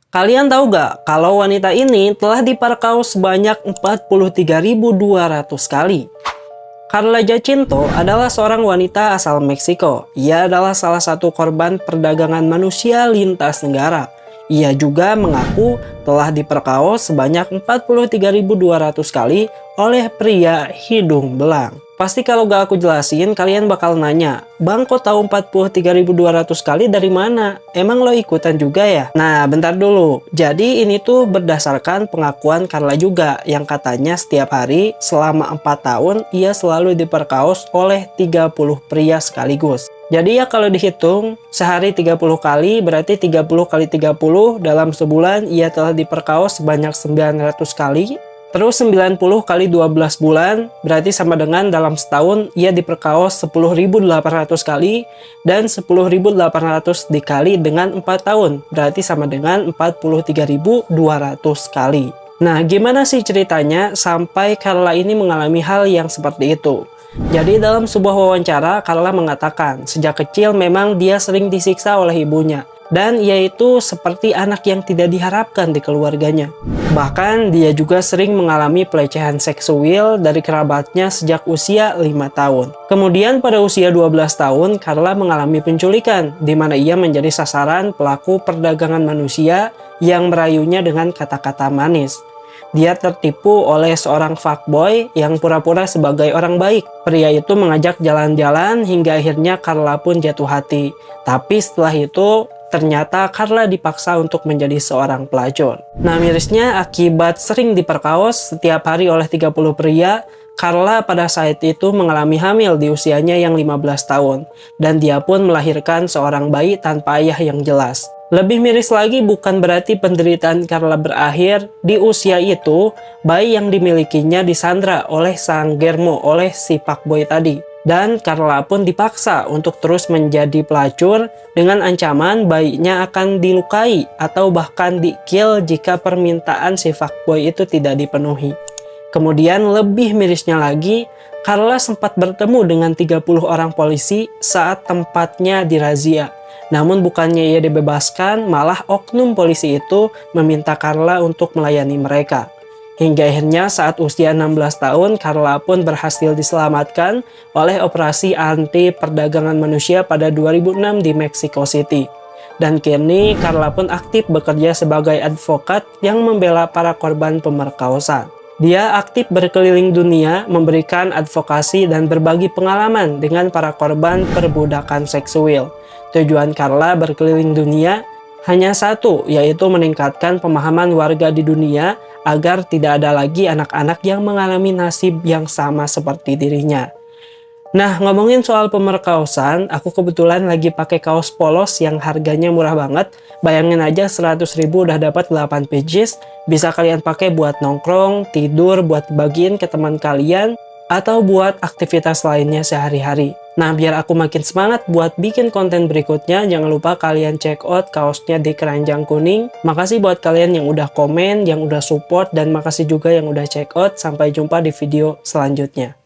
Kalian tahu gak kalau wanita ini telah diperkaos sebanyak 43.200 kali? Carla Jacinto adalah seorang wanita asal Meksiko. Ia adalah salah satu korban perdagangan manusia lintas negara. Ia juga mengaku telah diperkaos sebanyak 43.200 kali oleh pria hidung belang. Pasti kalau gak aku jelasin, kalian bakal nanya, "Bang, kok tahu 43.200 kali dari mana? Emang lo ikutan juga ya?" Nah, bentar dulu. Jadi ini tuh berdasarkan pengakuan Carla juga, yang katanya setiap hari selama 4 tahun ia selalu diperkaos oleh 30 pria sekaligus. Jadi ya kalau dihitung, sehari 30 kali berarti 30 kali 30 dalam sebulan ia telah diperkaos sebanyak 900 kali. Terus 90 kali 12 bulan berarti sama dengan dalam setahun ia diperkaos 10.800 kali, dan 10.800 dikali dengan 4 tahun berarti sama dengan 43.200 kali. Nah, gimana sih ceritanya sampai Carla ini mengalami hal yang seperti itu? Jadi dalam sebuah wawancara, Carla mengatakan sejak kecil memang dia sering disiksa oleh ibunya, dan ia itu seperti anak yang tidak diharapkan di keluarganya. Bahkan dia juga sering mengalami pelecehan seksual dari kerabatnya sejak usia 5 tahun. Kemudian pada usia 12 tahun, Carla mengalami penculikan, di mana ia menjadi sasaran pelaku perdagangan manusia yang merayunya dengan kata-kata manis. Dia tertipu oleh seorang fuckboy yang pura-pura sebagai orang baik. Pria itu mengajak jalan-jalan hingga akhirnya Carla pun jatuh hati. Tapi setelah itu, ternyata Carla dipaksa untuk menjadi seorang pelacur. Nah, mirisnya akibat sering diperkaos setiap hari oleh 30 pria, Carla pada saat itu mengalami hamil di usianya yang 15 tahun. Dan dia pun melahirkan seorang bayi tanpa ayah yang jelas. Lebih miris lagi, bukan berarti penderitaan Carla berakhir. Di usia itu, bayi yang dimilikinya disandra oleh sang germo, oleh si fuckboy tadi. Dan Carla pun dipaksa untuk terus menjadi pelacur dengan ancaman bayinya akan dilukai atau bahkan di-kill jika permintaan si fuckboy itu tidak dipenuhi. Kemudian lebih mirisnya lagi, Carla sempat bertemu dengan 30 orang polisi saat tempatnya dirazia. Namun bukannya ia dibebaskan, malah oknum polisi itu meminta Carla untuk melayani mereka. Hingga akhirnya saat usia 16 tahun, Carla pun berhasil diselamatkan oleh operasi anti perdagangan manusia pada 2006 di Mexico City. Dan kini Carla pun aktif bekerja sebagai advokat yang membela para korban pemerkosaan. Dia aktif berkeliling dunia, memberikan advokasi dan berbagi pengalaman dengan para korban perbudakan seksual. Tujuan Carla berkeliling dunia hanya satu, yaitu meningkatkan pemahaman warga di dunia agar tidak ada lagi anak-anak yang mengalami nasib yang sama seperti dirinya. Nah, ngomongin soal pemerkosaan, aku kebetulan lagi pakai kaos polos yang harganya murah banget. Bayangin aja 100.000 udah dapat 8 pieces. Bisa kalian pakai buat nongkrong, tidur, buat bagiin ke teman kalian, atau buat aktivitas lainnya sehari-hari. Nah, biar aku makin semangat buat bikin konten berikutnya, jangan lupa kalian check out kaosnya di Keranjang Kuning. Makasih buat kalian yang udah komen, yang udah support, dan makasih juga yang udah check out. Sampai jumpa di video selanjutnya.